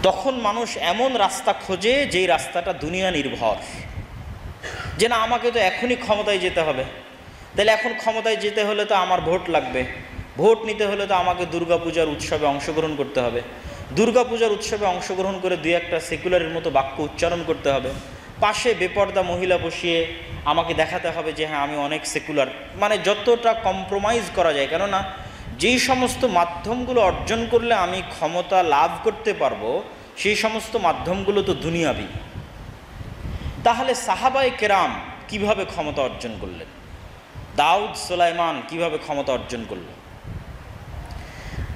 তখন মানুষ এমন রাস্তা খোঁজে যেই রাস্তাটা দুনিয়া নির্ভর, যে না আমাকে তো এখনই ক্ষমতায় যেতে হবে, তাহলে এখন ক্ষমতায় যেতে হলে তো আমার ভোট লাগবে, ভোট নিতে হলে তো আমাকে দুর্গাপূজার উৎসবে অংশগ্রহণ করতে হবে, দুর্গাপূজার উৎসবে অংশগ্রহণ করে দুই একটা সেকুলারের মতো বাক্য উচ্চারণ করতে হবে, পাশে বেপর্দা মহিলা বসিয়ে আমাকে দেখাতে হবে যে হ্যাঁ আমি অনেক সেকুলার, মানে যতটা কম্প্রোমাইজ করা যায়। কেননা যেই সমস্ত মাধ্যমগুলো অর্জন করলে আমি ক্ষমতা লাভ করতে পারবো সেই সমস্ত মাধ্যমগুলো তো দুনিয়াবি। তাহলে সাহাবায়ে কেরাম কিভাবে ক্ষমতা অর্জন করলেন, দাউদ সুলাইমান কিভাবে ক্ষমতা অর্জন করলেন?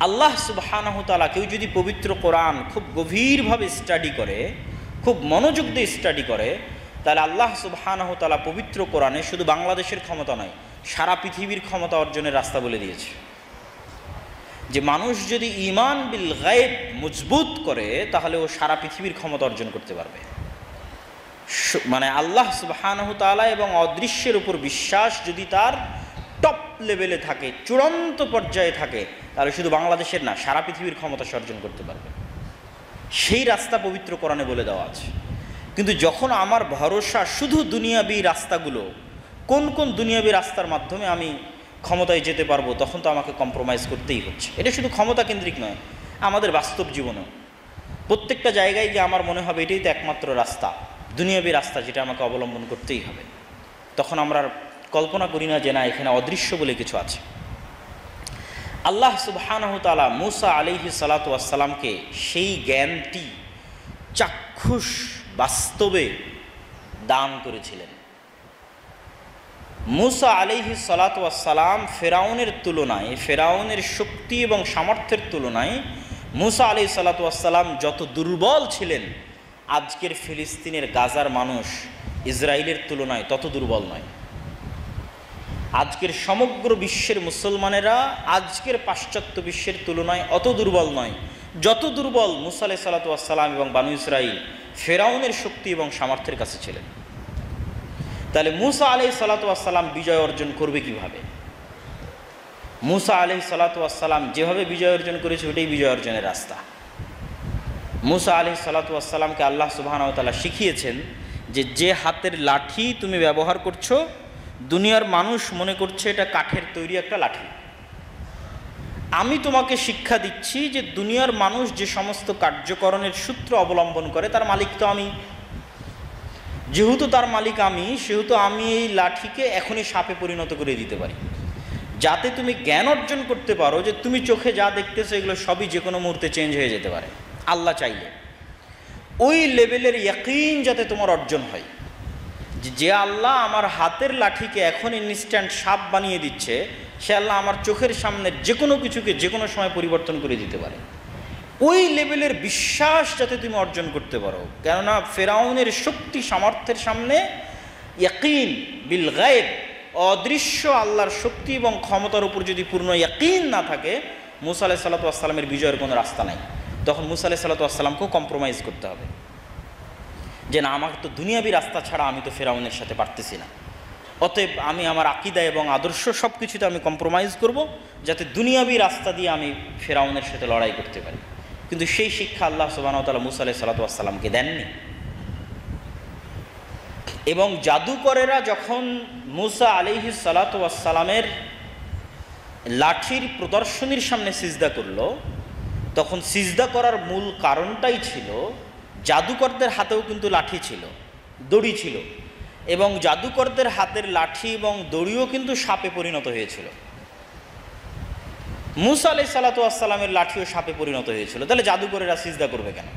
আল্লাহ সুবহানাহু তাআলা, কেউ যদি পবিত্র কোরআন খুব গভীরভাবে স্টাডি করে, খুব মনোযোগ দিয়ে স্টাডি করে, তাহলে আল্লাহ সুবহানাহু তাআলা পবিত্র কোরআনে শুধু বাংলাদেশের ক্ষমতা নয়, সারা পৃথিবীর ক্ষমতা অর্জনের রাস্তা বলে দিয়েছে। যে মানুষ যদি ঈমান বিল গায়ব মজবুত করে তাহলে ও সারা পৃথিবীর ক্ষমতা অর্জন করতে পারবে। মানে আল্লাহ সুবহানাহু তাআলা এবং অদৃশ্যের উপর বিশ্বাস যদি তার টপ লেভেলে থাকে, চূড়ান্ত পর্যায়ে থাকে, তাহলে শুধু বাংলাদেশের না, সারা পৃথিবীর ক্ষমতা অর্জন করতে পারবে। সেই রাস্তা পবিত্র কোরআনে বলে দেওয়া আছে। কিন্তু যখন আমার ভরসা শুধু দুনিয়াবি রাস্তাগুলো, কোন কোন দুনিয়াবি রাস্তার মাধ্যমে আমি ক্ষমতায় যেতে পারবো, তখন তো আমাকে কম্প্রোমাইজ করতেই হচ্ছে। এটা শুধু ক্ষমতা কেন্দ্রিক নয়, আমাদের বাস্তব জীবনেও প্রত্যেকটা জায়গায় গিয়ে আমার মনে হবে এটাই তো একমাত্র রাস্তা, দুনিয়াবি রাস্তা, যেটা আমাকে অবলম্বন করতেই হবে। তখন আমরা কল্পনা করি না যে না, এখানে অদৃশ্য বলে কিছু আছে। আল্লাহ সুবহানাহু তাআলা মূসা আলাইহিস সালাতু ওয়াস সালামকে সেই জ্ঞানটি চাক্ষুষ বাস্তবে দান করেছিলেন। মূসা আলাইহিস সালাতু ওয়াস সালাম ফেরাউনের তুলনায়, ফেরাউনের শক্তি এবং সামর্থ্যের তুলনায় মূসা আলাইহিস সালাতু ওয়াস সালাম যত দুর্বল ছিলেন, আজকের ফিলিস্তিনের গাজার মানুষ ইসরায়েলের তুলনায় তত দুর্বল নয়। আজকের সমগ্র বিশ্বের মুসলমানেরা আজকের পাশ্চাত্য বিশ্বের তুলনায় অত দুর্বল নয় যত দুর্বল মূসা আলাইহিস সালাতু ওয়াস সালাম এবং বানু ইসরাইল ফেরাউনের শক্তি এবং সামর্থ্যের কাছে ছিলেন। তাহলে মূসা আলাইহিস সালাতু ওয়াস সালাম বিজয় অর্জন করবে কিভাবে? মূসা আলাইহিস সালাতু ওয়াস সালাম যেভাবে বিজয় অর্জন করেছে ওটাই বিজয় অর্জনের রাস্তা। মূসা আলাইহিস সালাতু ওয়াস সালামকে আল্লাহ সুবহানাহু ওয়া তাআলা শিখিয়েছেন যে যে হাতের লাঠি তুমি ব্যবহার করছো, দুনিয়ার মানুষ মনে করছে এটা কাঠের তৈরি একটা লাঠি। আমি তোমাকে শিক্ষা দিচ্ছি যে দুনিয়ার মানুষ যে সমস্ত কার্যকরণের সূত্র অবলম্বন করে তার মালিক তো আমি। যেহেতু তার মালিক আমি, সেহেতু আমি এই লাঠিকে এখনই সাপে পরিণত করে দিতে পারি, যাতে তুমি জ্ঞান অর্জন করতে পারো যে তুমি চোখে যা দেখতেছো এগুলো সবই যে কোনো মুহূর্তে চেঞ্জ হয়ে যেতে পারে আল্লাহ চাইলে। ওই লেভেলের ইয়াকিন যাতে তোমার অর্জন হয় যে আল্লাহ আমার হাতের লাঠিকে এখন ইনস্ট্যান্ট সাপ বানিয়ে দিচ্ছে, সে আল্লাহ আমার চোখের সামনে যে কোনো কিছুকে যে কোনো সময় পরিবর্তন করে দিতে পারে। ওই লেভেলের বিশ্বাস যাতে তুমি অর্জন করতে পারো। কেননা ফেরাউনের শক্তি সামর্থ্যের সামনে ইয়াকিন বিল গায়ব, অদৃশ্য আল্লাহর শক্তি এবং ক্ষমতার উপর যদি পূর্ণ ইয়াকিন না থাকে, মূসা আলাইহিস সালাতু ওয়াস সালামের বিজয়ের কোনো রাস্তা নাই। তখন মূসা আলাইহিস সালাতু ওয়াস সালামকেও কম্প্রোমাইজ করতে হবে যে না, আমাকে তো দুনিয়াবি রাস্তা ছাড়া আমি তো ফেরাউনের সাথে পারতেছি না, অতএব আমি আমার আকীদা এবং আদর্শ সব কিছুতে আমি কম্প্রোমাইজ করব, যাতে দুনিয়াবি রাস্তা দিয়ে আমি ফেরাউনের সাথে লড়াই করতে পারি। কিন্তু সেই শিক্ষা আল্লাহ সুবহানাহু ওয়া তাআলা মূসা আলাইহিস সালাতু ওয়াস সালামকে দেননি। এবং জাদুকরেরা যখন মূসা আলাইহিস সালাতু ওয়াস সালামের লাঠির প্রদর্শনীর সামনে সিজদা করলো, তখন সিজদা করার মূল কারণটাই ছিল জাদুকরদের হাতেও কিন্তু লাঠি ছিল, দড়ি ছিল, এবং জাদুকরদের হাতের লাঠি এবং দড়িও কিন্তু সাপে পরিণত হয়েছিল। মূসা আলাইহিস সালাতু ওয়াস সালামের লাঠিও সাপে পরিণত হয়েছিল। তাহলে জাদুকরেরা সিজদা করবে কেন?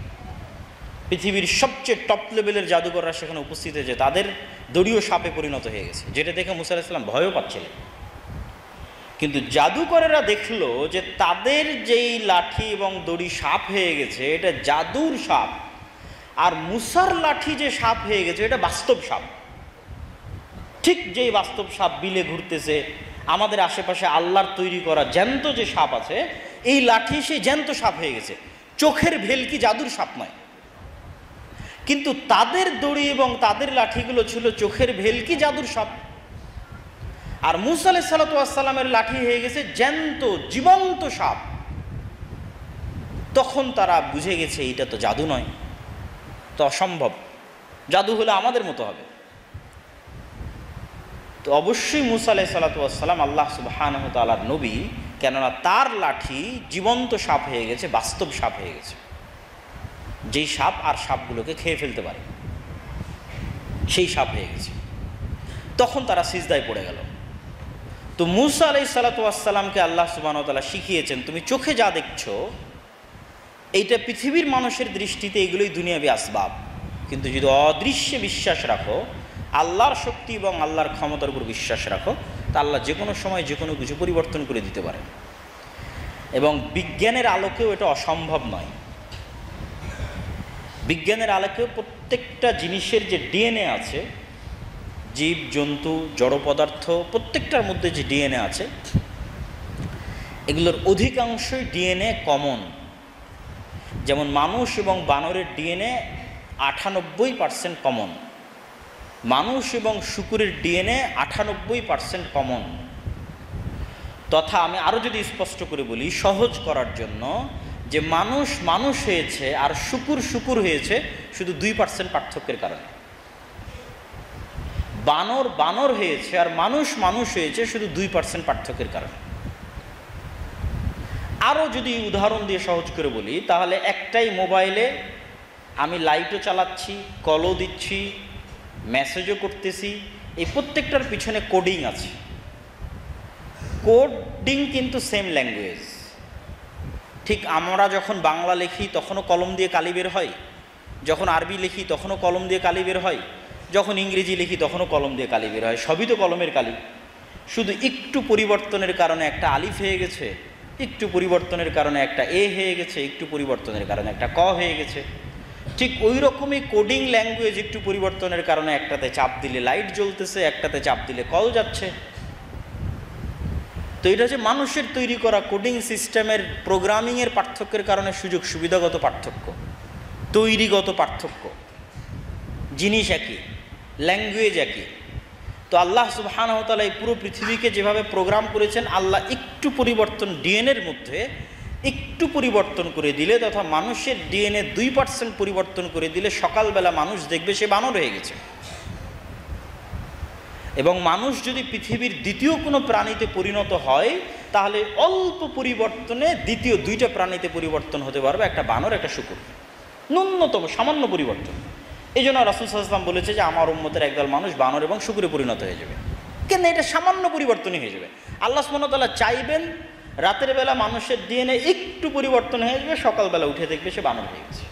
পৃথিবীর সবচেয়ে টপ লেভেলের জাদুকররা সেখানে উপস্থিত হয়েছে, তাদের দড়িও সাপে পরিণত হয়ে গেছে, যেটা দেখে মূসা আলাইহিস সালাম ভয়ও পাচ্ছিলেন। কিন্তু জাদুকরেরা দেখলো যে তাদের যেই লাঠি এবং দড়ি সাপ হয়ে গেছে এটা জাদুর সাপ, আর মূসার লাঠি যে সাপ হয়ে গেছে এটা বাস্তব সাপ। ঠিক যেই বাস্তব সাপ বিলে ঘুরতেছে, আমাদের আশেপাশে আল্লাহর তৈরি করা জ্যান্ত যে সাপ আছে, এই লাঠি সেই জ্যান্ত সাপ হয়ে গেছে, চোখের ভেলকি জাদুর সাপ নয়। কিন্তু তাদের দড়ি এবং তাদের লাঠিগুলো ছিল চোখের ভেলকি জাদুর সাপ। আর মূসা আলাইহিস সালাতু ওয়াস সালামের লাঠি হয়ে গেছে জ্যান্ত জীবন্ত সাপ। তখন তারা বুঝে গেছে এটা তো জাদু নয়, তো অসম্ভব, জাদু হলে আমাদের মতো হবে। তো অবশ্যই মুসা আলাইহিস সালাতু ওয়াস সালাম আল্লাহ সুবহানাহু ওয়া তাআলার নবী, কেননা তার লাঠি জীবন্ত সাপ হয়ে গেছে, বাস্তব সাপ হয়ে গেছে, যেই সাপ আর সাপগুলোকে খেয়ে ফেলতে পারে, সেই সাপ হয়ে গেছে। তখন তারা সিজদায় পড়ে গেল। তো মুসা আলাইহিস সালাতু ওয়াস সালামকে আল্লাহ সুবহানাহু ওয়া তাআলা শিখিয়েছেন, তুমি চোখে যা দেখছো এইটা পৃথিবীর মানুষের দৃষ্টিতে এগুলোই দুনিয়াবি আসবাব, কিন্তু যদি অদৃশ্যে বিশ্বাস রাখো, আল্লাহর শক্তি এবং আল্লাহর ক্ষমতার উপর বিশ্বাস রাখো, তা আল্লাহ যে কোনো সময় যে কোনো কিছু পরিবর্তন করে দিতে পারে। এবং বিজ্ঞানের আলোকেও এটা অসম্ভব নয়। বিজ্ঞানের আলোকেও প্রত্যেকটা জিনিসের যে ডিএনএ আছে, জীব জন্তু জড় পদার্থ প্রত্যেকটার মধ্যে যে ডিএনএ আছে, এগুলোর অধিকাংশই ডিএনএ কমন। যেমন মানুষ এবং বানরের ডিএনএ 98% কমন, মানুষ এবং শুকুরের ডিএনএ 98% কমন। তথা আমি আরও যদি স্পষ্ট করে বলি সহজ করার জন্য, যে মানুষ মানুষ হয়েছে আর শুকুর শুকুর হয়েছে শুধু 2% পার্থক্যের কারণে। বানর বানর হয়েছে আর মানুষ মানুষ হয়েছে শুধু 2% পার্থক্যের কারণে। আরও যদি উদাহরণ দিয়ে সহজ করে বলি, তাহলে একটাই মোবাইলে আমি লাইটও চালাচ্ছি, কলও দিচ্ছি, মেসেজও করতেছি, এই প্রত্যেকটার পিছনে কোডিং আছে। কোডিং কিন্তু সেম ল্যাঙ্গুয়েজ। ঠিক আমরা যখন বাংলা লিখি তখনও কলম দিয়ে কালি বের হয়, যখন আরবি লিখি তখনও কলম দিয়ে কালি বের হয়, যখন ইংরেজি লিখি তখনও কলম দিয়ে কালি বের হয়, সবই তো কলমের কালি। শুধু একটু পরিবর্তনের কারণে একটা আলিফ হয়ে গেছে, একটু পরিবর্তনের কারণে একটা এ হয়ে গেছে, একটু পরিবর্তনের কারণে একটা ক হয়ে গেছে। ঠিক ওই রকমই কোডিং ল্যাঙ্গুয়েজ একটু পরিবর্তনের কারণে একটাতে চাপ দিলে লাইট জ্বলতেছে, একটাতে চাপ দিলে কল যাচ্ছে। তো এটা যে মানুষের তৈরি করা কোডিং সিস্টেমের প্রোগ্রামিংয়ের পার্থক্যের কারণে সুযোগ সুবিধাগত পার্থক্য, তৈরিগত পার্থক্য, জিনিস একই, ল্যাঙ্গুয়েজ একই। তো আল্লাহ সুবহানাহু ওয়া তাআলা এই পুরো পৃথিবীকে যেভাবে প্রোগ্রাম করেছেন, আল্লাহ একটু পরিবর্তন ডিএনএর মধ্যে একটু পরিবর্তন করে দিলে, তথা মানুষের ডিএনএ 2% পরিবর্তন করে দিলে সকালবেলা মানুষ দেখবে সে বানর হয়ে গেছে। এবং মানুষ যদি পৃথিবীর দ্বিতীয় কোনো প্রাণীতে পরিণত হয়, তাহলে অল্প পরিবর্তনে দ্বিতীয় 2টা প্রাণীতে পরিবর্তন হতে পারবে, একটা বানর একটা শূকর, ন্যূনতম সামান্য পরিবর্তন। এই জন্য রাসূল সাল্লাল্লাহু আলাইহি ওয়াসাল্লাম বলেছে যে আমার উম্মতের একদল মানুষ বানর এবং শূকরে পরিণত হয়ে যাবে। কেন? এটা সামান্য পরিবর্তনই হয়ে যাবে। আল্লাহ সুবহানাহু ওয়া তাআলা চাইবেন রাতের বেলা মানুষের ডিএনএ একটু পরিবর্তন হয়ে যাবে, সকালবেলা উঠে দেখবে সে বানর হয়ে গেছে,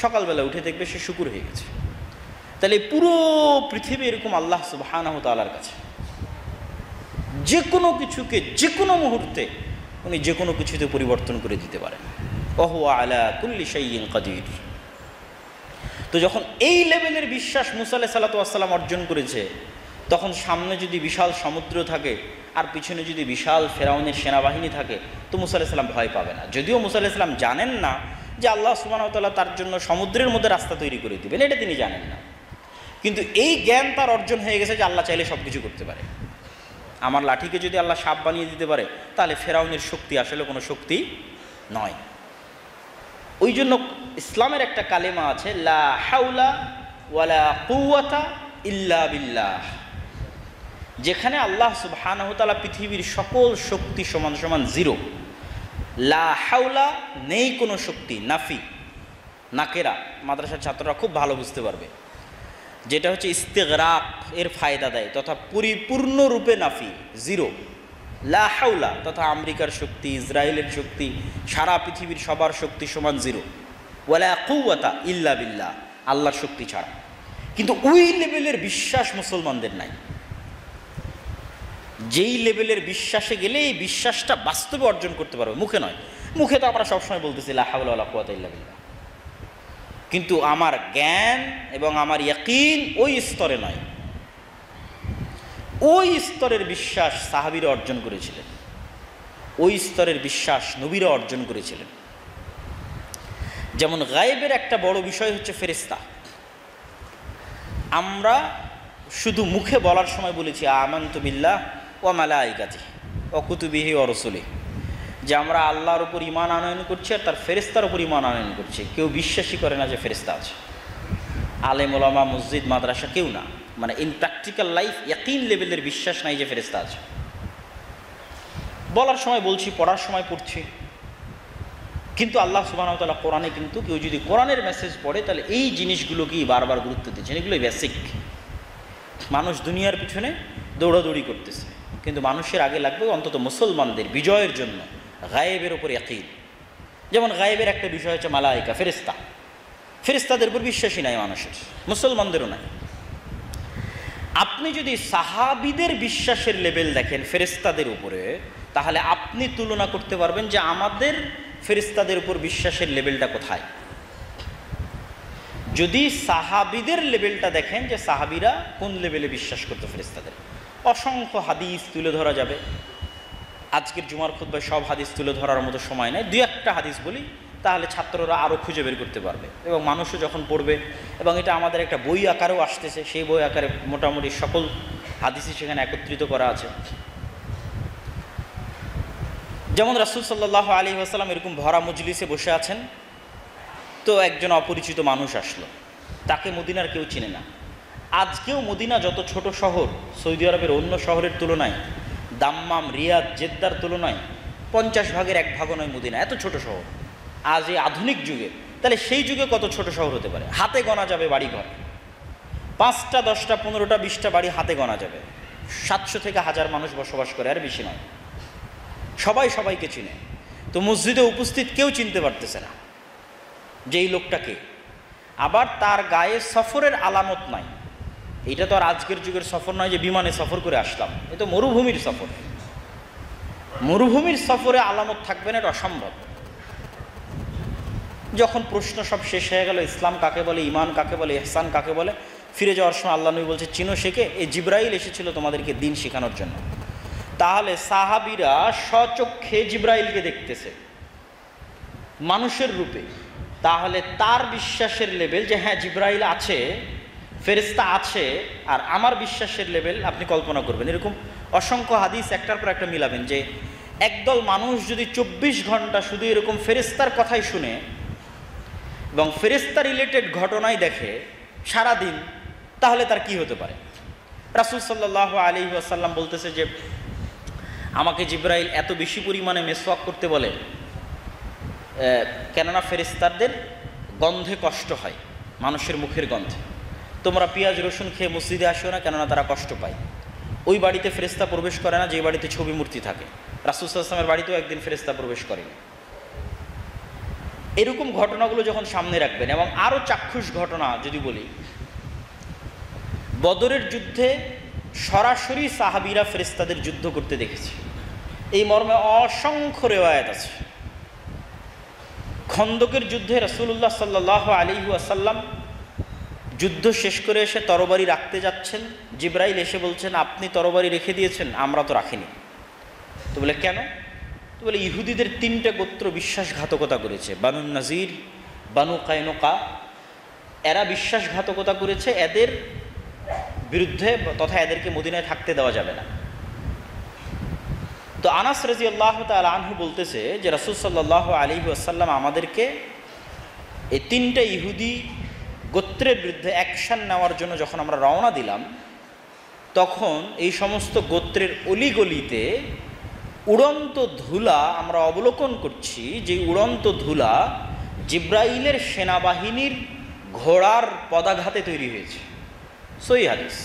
সকালবেলা উঠে দেখবে সে শূকর হয়ে গেছে। তাহলে পুরো পৃথিবী এরকম আল্লাহ সুবহানাহু ওয়া তাআলার কাছে, যে কোনো কিছুকে যে কোনো মুহূর্তে উনি যে কোনো কিছুতে পরিবর্তন করে দিতে পারেন। ওয়া হুয়া আলা কুল্লি শাইইন কাদির। তো যখন এই লেভেলের বিশ্বাস মুসা আলাইহিস সালাতু ওয়াস সালাম অর্জন করেছে, তখন সামনে যদি বিশাল সমুদ্র থাকে আর পিছনে যদি বিশাল ফেরাউনের সেনাবাহিনী থাকে, তো মুসা আলাইহিস সালাম ভয় পাবে না। যদিও মুসা আলাইহিস সালাম জানেন না যে আল্লাহ সুবহানাহু ওয়া তাআলা তার জন্য সমুদ্রের মধ্যে রাস্তা তৈরি করে দিবেন, এটা তিনি জানেন না। কিন্তু এই জ্ঞান তার অর্জন হয়ে গেছে যে আল্লাহ চাইলে সব কিছু করতে পারে। আমার লাঠিকে যদি আল্লাহ সাপ বানিয়ে দিতে পারে, তাহলে ফেরাউনের শক্তি আসলে কোনো শক্তি নয়। ওই জন্য ইসলামের একটা কালেমা আছে, লা হাওলা ওয়ালা কুওয়াতা ইল্লা বিল্লাহ, যেখানে আল্লাহ সুবহানাহু ওয়া তাআলা পৃথিবীর সকল শক্তি সমান সমান 0। লা হাওলা নেই কোনো শক্তি, নাফি, নাকেরা, মাদ্রাসার ছাত্ররা খুব ভালো বুঝতে পারবে, যেটা হচ্ছে ইস্তিগরাক এর ফায়দা দেয়, তথা পরিপূর্ণরূপে নাফি, 0। লা হাওলা তথা আমেরিকার শক্তি, ইসরায়েলের শক্তি, সারা পৃথিবীর সবার শক্তি সমান 0। ওয়ালা কুওয়াতা ইল্লা বিল্লাহ, আল্লাহর শক্তি ছাড়া। কিন্তু ওই লেভেলের বিশ্বাস মুসলমানদের নাই। যেই লেভেলের বিশ্বাসে গেলে এই বিশ্বাসটা বাস্তবে অর্জন করতে পারবে, মুখে নয়। মুখে তো আমরা সবসময় বলতেছি লা হাওলা ওয়ালা কুওয়াতা ইল্লা বিল্লাহ, কিন্তু আমার জ্ঞান এবং আমার ইয়াকিন ওই স্তরে নয়। ওই স্তরের বিশ্বাস সাহাবীরা অর্জন করেছিলেন, ওই স্তরের বিশ্বাস নবীরা অর্জন করেছিলেন। যেমন গায়েবের একটা বড় বিষয় হচ্ছে ফেরেশতা। আমরা শুধু মুখে বলার সময় বলেছি আমানতু বিল্লাহ ওয়া মালাইকাতিহি ওয়া কুতুবিহি ওয়া রুসুলিহি, যে আমরা আল্লাহর উপর ঈমান আনয়ন করছি আর তার ফেরেশতার উপর ঈমান আনয়ন করছি। কেউ বিশ্বাসই করে না যে ফেরেশতা আছে। আলেম ওলামা, মসজিদ, মাদ্রাসা কেউ না, মানে ইন প্র্যাকটিক্যাল লাইফ ইয়াকিন লেভেলের বিশ্বাস নাই যে ফেরেশতা আছে। বলার সময় বলছি, পড়ার সময় পড়ছি, কিন্তু আল্লাহ সুবহানাহু ওয়া তাআলা কোরআনে কিন্তু কেউ যদি কোরআনের মেসেজ পড়ে তাহলে এই জিনিসগুলোকেই বারবার গুরুত্ব দিচ্ছেন। এগুলোই বেসিক। মানুষ দুনিয়ার পিছনে দৌড়াদৌড়ি করতেছে, কিন্তু মানুষের আগে লাগবে অন্তত মুসলমানদের বিজয়ের জন্য গায়েবের উপর ইয়াকিন। যেমন গায়েবের একটা বিষয় হচ্ছে মালায়েকা, ফেরেশতা। ফেরেশতাদের উপর বিশ্বাসই নাই মানুষের, মুসলমানদেরও নাই। আপনি যদি সাহাবীদের বিশ্বাসের লেভেল দেখেন ফেরেশতাদের উপরে, তাহলে আপনি তুলনা করতে পারবেন যে আমাদের ফেরেশতাদের উপর বিশ্বাসের লেভেলটা কোথায়। যদি সাহাবীদের লেভেলটা দেখেন যে সাহাবীরা কোন লেভেলে বিশ্বাস করতো ফেরেশতাদের, অসংখ্য হাদিস তুলে ধরা যাবে। আজকের জুমার খুতবায় সব হাদিস তুলে ধরার মতো সময় নেই, দুই একটা হাদিস বলি, তাহলে ছাত্ররা আরও খুঁজে বের করতে পারবে এবং মানুষও যখন পড়বে, এবং এটা আমাদের একটা বই আকারেও আসতেছে, সেই বই আকারে মোটামুটি সকল হাদিসই সেখানে একত্রিত করা আছে। যেমন রাসূল সাল্লাল্লাহু আলাইহি ওয়াসাল্লাম এরকম ভরা মজলিসে বসে আছেন, তো একজন অপরিচিত মানুষ আসলো, তাকে মদিনার কেউ চিনে না। আজকেও মদিনা যত ছোট শহর, সৌদি আরবের অন্য শহরের তুলনায়, দাম্মাম, রিয়াদ, জেদ্দার তুলনায় 50 ভাগের 1 ভাগও নয় মদিনা, এত ছোট শহর। আজ এই আধুনিক যুগে, তাহলে সেই যুগে কত ছোট শহর হতে পারে? হাতে গোনা যাবে বাড়িঘর, 5টা 10টা 15টা 20টা বাড়ি হাতে গোনা যাবে। 700 থেকে 1000 মানুষ বসবাস করে, আর বেশি নয়। সবাই সবাইকে চিনে। তো মসজিদে উপস্থিত কেউ চিনতে পারতেছে না যে এই লোকটাকে। আবার তার গায়ে সফরের আলামত নাই। এটা তো আর আজকের যুগের সফর নয় যে বিমানে সফর করে আসলাম, এ তো মরুভূমির সফর। মরুভূমির সফরে আলামত থাকবে না, এটা অসম্ভব। যখন প্রশ্ন সব শেষ হয়ে গেল, ইসলাম কাকে বলে, ঈমান কাকে বলে, ইহসান কাকে বলে, ফিরে যাওয়ার সময় আল্লাহ নবী বলছে, চিনো শেখে, এই জিব্রাইল এসেছিল তোমাদেরকে দিন শেখানোর জন্য। তাহলে সাহাবীরা স্বচক্ষে জিব্রাইলকে দেখতেছে মানুষের রূপে, তাহলে তার বিশ্বাসের লেভেল যে হ্যাঁ জিব্রাইল আছে, ফেরেশতা আছে, আর আমার বিশ্বাসের লেভেল আপনি কল্পনা করবেন। এরকম অসংখ্য হাদিস একটার পর একটা মিলাবেন যে একদল মানুষ যদি 24 ঘন্টা শুধু এরকম ফেরেশতার কথাই শুনে এবং ফেরেশতা রিলেটেড ঘটনাই দেখে সারাদিন, তাহলে তার কি হতে পারে? রাসূল সাল্লাল্লাহু আলাইহি ওয়াসাল্লাম বলতেছে যে আমাকে জিব্রাইল এত বেশি পরিমাণে মেসওয়াক করতে বলে, কেননা ফেরেশতাদের গন্ধে কষ্ট হয়, মানুষের মুখের গন্ধে। তোমরা পেঁয়াজ রসুন খেয়ে মসজিদে আসো না, কেননা তারা কষ্ট পায়। ওই বাড়িতে ফেরেশতা প্রবেশ করে না যে বাড়িতে ছবি মূর্তি থাকে। রাসূল সাল্লাল্লাহু আলাইহি ওয়াসাল্লামের বাড়িতেও একদিন ফেরেশতা প্রবেশ করেনি। এরকম ঘটনাগুলো যখন সামনে রাখবেন, এবং আরও চাক্ষুষ ঘটনা যদি বলি, বদরের যুদ্ধে সরাসরি সাহাবীরা ফেরেশতাদের যুদ্ধ করতে দেখেছে, এই মর্মে অসংখ্য রেওয়ায়াত আছে। খন্দকের যুদ্ধে রাসূলুল্লাহ সাল্লাল্লাহু আলাইহি ওয়াসাল্লাম যুদ্ধ শেষ করে এসে তরবারি রাখতে যাচ্ছেন, জিব্রাইল এসে বলছেন আপনি তরবারি রেখে দিয়েছেন, আমরা তো রাখিনি। তো বলে কেন? তো বলে ইহুদিদের 3টে গোত্র বিশ্বাসঘাতকতা করেছে, বানু নাজির, বানু কায়নুকা, এরা বিশ্বাসঘাতকতা করেছে, এদের বিরুদ্ধে তথা এদেরকে মদিনায় থাকতে দেওয়া যাবে না। তো আনাস রাদিয়াল্লাহু তাআলা আনহু বলতেছে যে রাসূল সাল্লাল্লাহু আলাইহি ওয়াসাল্লাম আমাদেরকে এই 3টে ইহুদি গোত্রের বিরুদ্ধে অ্যাকশন নেওয়ার জন্য যখন আমরা রওনা দিলাম, তখন এই সমস্ত গোত্রের অলিগলিতে উড়ন্ত ধুলা আমরা অবলোকন করছি, যে উড়ন্ত ধুলা জিব্রাইলের সেনাবাহিনীর ঘোড়ার পদাঘাতে তৈরি হয়েছে। সহিহ হাদিস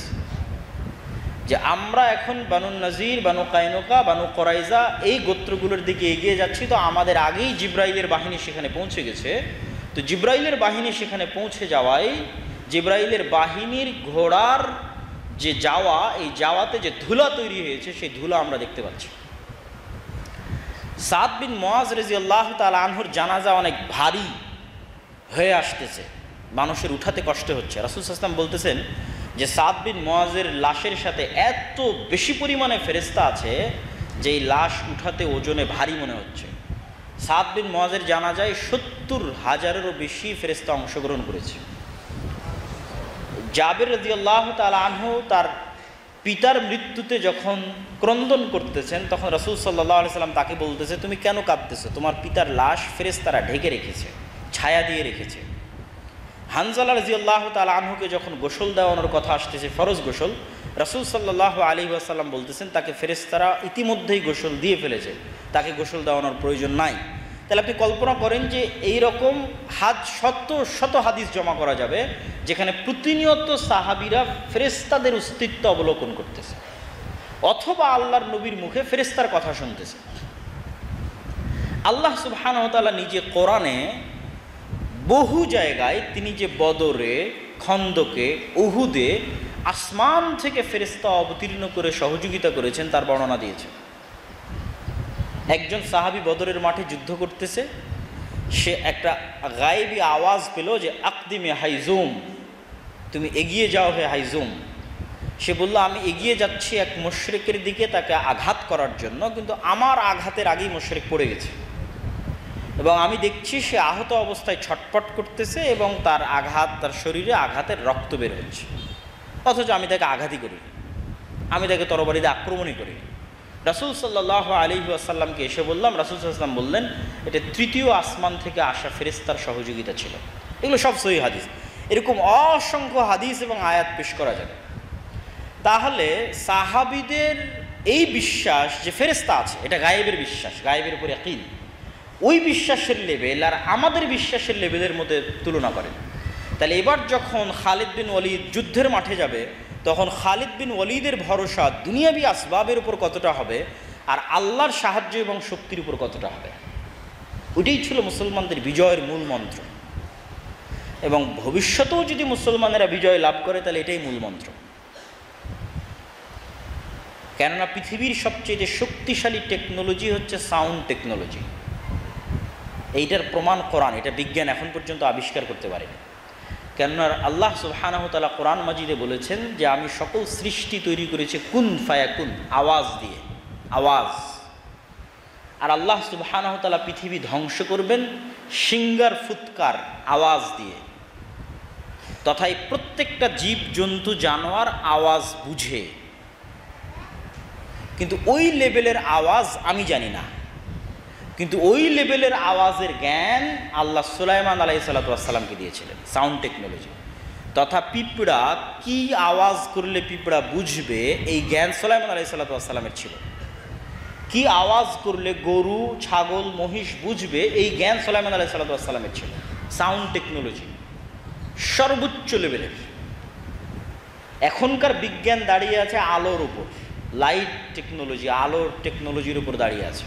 যে আমরা এখন বানু নাজির, বানু কায়নুকা, বানু কোরাইজা এই গোত্রগুলোর দিকে এগিয়ে যাচ্ছি, তো আমাদের আগেই জিব্রাইলের বাহিনী সেখানে পৌঁছে গেছে। তো জিব্রাইলের বাহিনী সেখানে পৌঁছে যাওয়ায় জিব্রাইলের বাহিনীর ঘোড়ার যে যাওয়া, এই যাওয়াতে যে ধুলা তৈরি হয়েছে, সেই ধুলা আমরা দেখতে পাচ্ছি। সাদ বিন মুআজ রাদিয়াল্লাহু তাআলা আনহুর জানাজা অনেক ভারী হয়ে আসতেছে, মানুষের উঠাতে কষ্ট হচ্ছে। রাসূল সাল্লাল্লাহু আলাইহি ওয়াসাল্লাম বলতেছেন যে সাদ বিন মুআজের লাশের সাথে এত বেশি পরিমাণে ফেরেশতা আছে যে এই লাশ উঠাতে ওজনে ভারী মনে হচ্ছে। সাদ বিন মুআজের জানাজায় 70,000-এরও বেশি ফেরেশতা অংশগ্রহণ করেছে। জাবের রাদিয়াল্লাহু তাআলা আনহু তার পিতার মৃত্যুতে যখন ক্রন্দন করতেছেন তখন রাসূল সাল্লাল্লাহু আলাইহি সাল্লাম তাকে বলতেছে, তুমি কেন কাঁদতেছো? তোমার পিতার লাশ ফেরেশতারা ঢেকে রেখেছে, ছায়া দিয়ে রেখেছে। হানজালা রাদিয়াল্লাহু তাআলা আনহুকে যখন গোসল দেওয়ানোর কথা আসতেছে, ফরজ গোসল, রাসূল সাল্লাল্লাহু আলাইহি ওয়াসাল্লাম বলতেছেন তাকে ফেরেশতারা ইতিমধ্যেই গোসল দিয়ে ফেলেছে, তাকে গোসল দেওয়ানোর প্রয়োজন নাই। তাহলে আপনি কল্পনা করেন যে এই রকম শত শত হাদিস জমা করা যাবে যেখানে প্রতিনিয়ত সাহাবীরা ফেরেশতাদের অস্তিত্ব অবলোকন করতেছে, অথবা আল্লাহর নবীর মুখে ফেরেশতার কথা শুনতেছে। আল্লাহ সুবহানাহু ওয়া তাআলা নিজে কোরআনে বহু জায়গায় তিনি যে বদরে, খন্দকে, উহুদে আসমান থেকে ফেরেশতা অবতীর্ণ করে সহযোগিতা করেছেন তার বর্ণনা দিয়েছেন। একজন সাহাবী বদরের মাঠে যুদ্ধ করতেছে, সে একটা গায়েবী আওয়াজ পেল যে আকদিমে হাইজুম, তুমি এগিয়ে যাও হে হাইজুম। সে বলল, আমি এগিয়ে যাচ্ছি এক মুশরিকের দিকে তাকে আঘাত করার জন্য, কিন্তু আমার আঘাতের আগেই মুশরিক পড়ে গেছে এবং আমি দেখছি সে আহত অবস্থায় ছটফট করতেছে এবং তার আঘাত, তার শরীরে আঘাতের রক্ত বের হচ্ছে, অথচ আমি তাকে আঘাতই করি, আমি তাকে তরবারি দিয়ে আক্রমণই করি। রাসূল সাল্লাল্লাহু আলাইহি ওয়াসাল্লামকে এসে বললাম, রাসূল সাল্লাল্লাহু আলাইহি ওয়াসাল্লাম বললেন এটা তৃতীয় আসমান থেকে আসা ফেরেশতার সহযোগিতা ছিল। এগুলো সব সহিহ হাদিস, এরকম অসংখ্য হাদিস এবং আয়াত পেশ করা যাবে। তাহলে সাহাবীদের এই বিশ্বাস যে ফেরেশতা আছে, এটা গায়েবের বিশ্বাস, গায়েবের উপর ইয়াকিন, ওই বিশ্বাসের লেভেল আর আমাদের বিশ্বাসের লেভেলের মধ্যে তুলনা করেন। তাহলে এবার যখন খালিদ বিন ওয়ালিদ যুদ্ধের মাঠে যাবে, তখন খালিদ বিন ওয়ালিদের ভরসা দুনিয়াবী আসবাবের উপর কতটা হবে আর আল্লাহর সাহায্য এবং শক্তির উপর কতটা হবে, ওইটাই ছিল মুসলমানদের বিজয়ের মূল মন্ত্র। এবং ভবিষ্যতেও যদি মুসলমানেরা বিজয় লাভ করে তাহলে এটাই মূল মন্ত্র। কেননা পৃথিবীর সবচেয়ে শক্তিশালী টেকনোলজি হচ্ছে সাউন্ড টেকনোলজি। এইটার প্রমাণ কোরআন, এটা বিজ্ঞান এখন পর্যন্ত আবিষ্কার করতে পারেনি। কেননা আল্লাহ সুবহানাহু ওয়া তাআলা কোরআন মাজিদে বলেছেন যে আমি সকল সৃষ্টি তৈরি করেছি কুন ফায়াকুন, আওয়াজ দিয়ে, আওয়াজ। আর আল্লাহ সুবহানাহু ওয়া তাআলা পৃথিবী ধ্বংস করবেন সিঙ্গার ফুৎকার, আওয়াজ দিয়ে। তথায় প্রত্যেকটা জীব জন্তু জানোয়ার আওয়াজ বুঝে, কিন্তু ওই লেভেলের আওয়াজ আমি জানি না, কিন্তু ওই লেভেলের আওয়াজের জ্ঞান আল্লাহ সুলাইমান আলাইহিস সালাতু ওয়াস সালামকে দিয়েছিলেন, সাউন্ড টেকনোলজি। তথা পিঁপড়া কি আওয়াজ করলে পিঁপড়া বুঝবে, এই জ্ঞান সুলাইমান আলাইহিস সালাতু ওয়াস সালামের ছিল। কি আওয়াজ করলে গরু, ছাগল, মহিষ বুঝবে, এই জ্ঞান সুলাইমান আলাইহিস সালাতু ওয়াস সালামের ছিল। সাউন্ড টেকনোলজি সর্বোচ্চ লেভেলের। এখনকার বিজ্ঞান দাঁড়িয়ে আছে আলোর উপর, লাইট টেকনোলজি, আলোর টেকনোলজির উপর দাঁড়িয়ে আছে,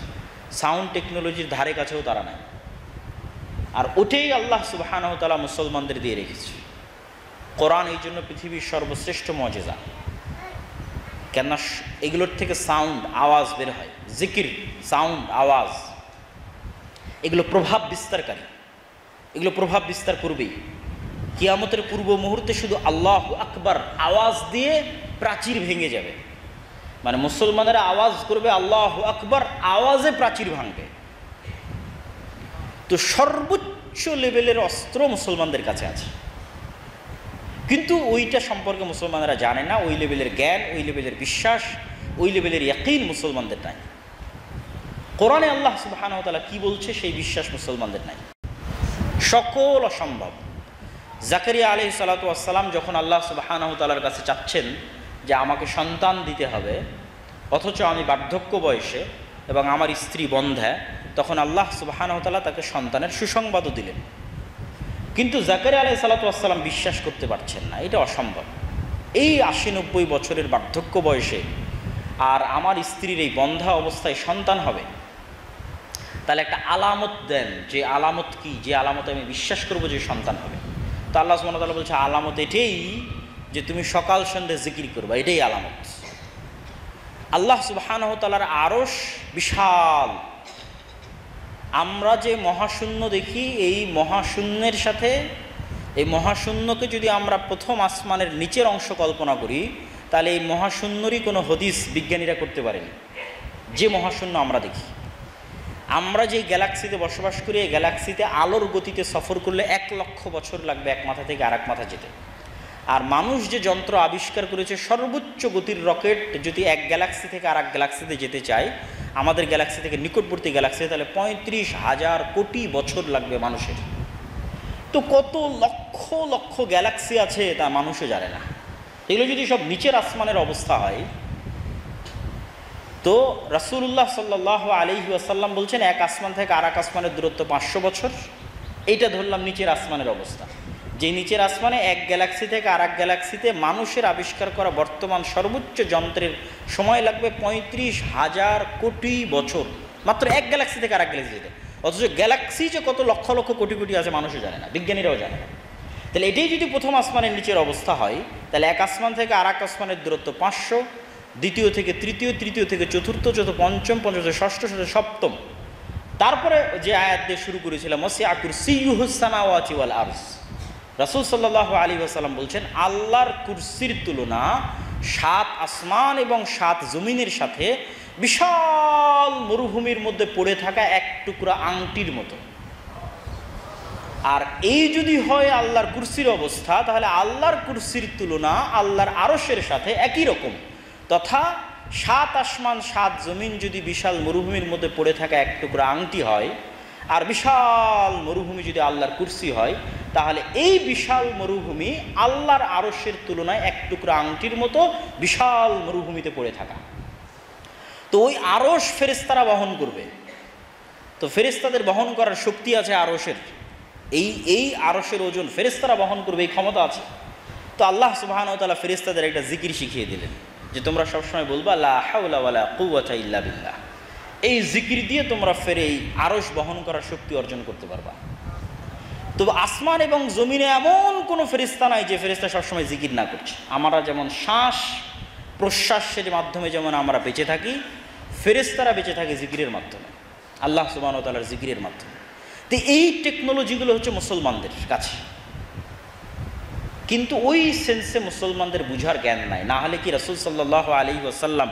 সাউন্ড টেকনোলজির ধারে কাছেও তারা নাই। আর ওটাই আল্লাহ সুবহানাহু ওয়া তাআলা মুসলমানদের দিয়ে রেখেছে। কোরআন এই জন্য পৃথিবীর সর্বশ্রেষ্ঠ মুজিজা, কেননা এগুলোর থেকে সাউন্ড, আওয়াজ বের হয়, জিকির, সাউন্ড, আওয়াজ, এগুলো প্রভাব বিস্তারকারী, এগুলো প্রভাব বিস্তার করবেই। কিয়ামতের পূর্ব মুহূর্তে শুধু আল্লাহু আকবার আওয়াজ দিয়ে প্রাচীর ভেঙে যাবে, মানে মুসলমানেরা আওয়াজ করবে আল্লাহু আকবার, আওয়াজে প্রাচীর ভাঙবে। তো সর্বোচ্চ লেভেলের অস্ত্র মুসলমানদের কাছে আছে, কিন্তু ওইটা সম্পর্কে মুসলমানেরা জানে না। ওই লেভেলের জ্ঞান, ওই লেভেলের বিশ্বাস, ওই লেভেলের ইয়াকিন মুসলমানদের নাই। কোরআনে আল্লাহ সুবহানাহু ওয়া তাআলা কি বলছে সেই বিশ্বাস মুসলমানদের নাই। সকল অসম্ভব। জাকারিয়া আলাইহিস সালাতু ওয়াস সালাম যখন আল্লাহ সুবহানাহু ওয়া তাআলার কাছে চাচ্ছেন যে আমাকে সন্তান দিতে হবে, অথচ আমি বার্ধক্য বয়সে এবং আমার স্ত্রী বন্ধ্যা, তখন আল্লাহ সুবহানাহু ওয়া তাআলা তাকে সন্তানের সুসংবাদও দিলেন। কিন্তু জাকারিয়া আলাইহিস সালাতু ওয়াস সালাম বিশ্বাস করতে পারছেন না, এটা অসম্ভব। এই ৮০-৯০ বছরের বার্ধক্য বয়সে আর আমার স্ত্রীর এই বন্ধ্যা অবস্থায় সন্তান হবে, তাহলে একটা আলামত দেন, যে আলামত কি, যে আলামতে আমি বিশ্বাস করব যে সন্তান হবে। তো আল্লাহ সুবহানাহু ওয়া তাআলা বলছে আলামত এটাই যে তুমি সকাল সন্ধ্যে জিকির করবা, এটাই আলামত। আল্লাহ সুবহানাহু ওয়া তাআলার আরশ বিশাল। আমরা যে মহাশূন্য দেখি, এই মহাশূন্যের সাথে, এই মহাশূন্যকে যদি আমরা প্রথম আসমানের নিচের অংশ কল্পনা করি, তাহলে এই মহাশূন্যরই কোনো হদিস বিজ্ঞানীরা করতে পারেনি। যে মহাশূন্য আমরা দেখি, আমরা যে গ্যালাক্সিতে বসবাস করি, এই গ্যালাক্সিতে আলোর গতিতে সফর করলে ১ লক্ষ বছর লাগবে এক মাথা থেকে আরেক মাথা যেতে। আর মানুষ যে যন্ত্র আবিষ্কার করেছে, সর্বোচ্চ গতির রকেট যদি এক গ্যালাক্সি থেকে আর এক গ্যালাক্সিতে যেতে চায়, আমাদের গ্যালাক্সি থেকে নিকটবর্তী গ্যালাক্সি, তাহলে 35,000 কোটি বছর লাগবে মানুষের। তো কত লক্ষ লক্ষ গ্যালাক্সি আছে তা মানুষও জানে না। এগুলো যদি সব নিচের আসমানের অবস্থা হয়, তো রাসূলুল্লাহ সাল্লাল্লাহু আলাইহি ওয়াসাল্লাম বলছেন এক আসমান থেকে আর এক আসমানের দূরত্ব 500 বছর। এইটা ধরলাম নিচের আসমানের অবস্থা। যে নিচের আসমানে এক গ্যালাক্সি থেকে আর এক গ্যালাক্সিতে মানুষের আবিষ্কার করা বর্তমান সর্বোচ্চ যন্ত্রের সময় লাগবে 35,000 কোটি বছর, মাত্র এক গ্যালাক্সি থেকে আর এক গ্যালাক্সিতে। অথচ গ্যালাক্সি যে কত লক্ষ লক্ষ কোটি কোটি আছে মানুষও জানে না, বিজ্ঞানীরাও জানে না। তাহলে এটাই যদি প্রথম আসমানের নিচের অবস্থা হয়, তাহলে এক আসমান থেকে আর এক আসমানের দূরত্ব 500, দ্বিতীয় থেকে তৃতীয়, তৃতীয় থেকে চতুর্থ, চতুর্থ পঞ্চম, পঞ্চম থেকে ষষ্ঠ, ষষ্ঠ সপ্তম। তারপরে যে আয়াত দিয়ে শুরু করেছিলাম, ওয়াসিআ কুরসিয়্যুহুস সামাওয়াতি ওয়াল আরজ, রাসূল সাল্লাল্লাহু আলাইহি ওয়াসাল্লাম বলছেন আল্লাহর কুরসির তুলনা 7 আসমান এবং 7 জমিনের সাথে বিশাল মরুভূমির মধ্যে পড়ে থাকা এক টুকরা আংটির মতো। আর এই যদি হয় আল্লাহর কুরসির অবস্থা, তাহলে আল্লাহর কুরসির তুলনা আল্লাহর আরশের সাথে একই রকম। তথা 7 আসমান 7 জমিন যদি বিশাল মরুভূমির মধ্যে পড়ে থাকা এক টুকরা আংটি হয়, আর বিশাল মরুভূমি যদি আল্লাহর কুরসি হয়, তাহলে এই বিশাল মরুভূমি আল্লাহর আরশের তুলনায় এক টুকরা আংটির মতো বিশাল মরুভূমিতে পড়ে থাকা। তো ওই আরশ ফেরেশতারা বহন করবে। তো ফেরেশতাদের বহন করার শক্তি আছে আরশের, এই আরশের ওজন ফেরেশতারা বহন করবে, এই ক্ষমতা আছে। তো আল্লাহ সুবহানাহু ওয়া তাআলা ফেরেশতাদের একটা জিকির শিখিয়ে দিলেন যে তোমরা সবসময় বলবা লা হাওলা ওয়ালা কুওয়াতা ইল্লা বিল্লাহ। এই জিকির দিয়ে তোমরা ফেরে এই আরশ বহন করার শক্তি অর্জন করতে পারবা। তো আসমান এবং জমিনে এমন কোনো ফেরেশতা নাই যে ফেরেশতা সবসময় জিকির না করছে। আমরা যেমন শ্বাস প্রশ্বাসের মাধ্যমে যেমন আমরা বেঁচে থাকি, ফেরেশতারা বেঁচে থাকে জিকিরের মাধ্যমে, আল্লাহ সুবহানাহু ওয়া তাআলার জিকিরের মাধ্যমে। তো এই টেকনোলজিগুলো হচ্ছে মুসলমানদের কাছে, কিন্তু ওই সেন্সে মুসলমানদের বুঝার জ্ঞান নাই। না হলে কি রাসূল সাল্লাল্লাহু আলাইহি ওয়াসাল্লাম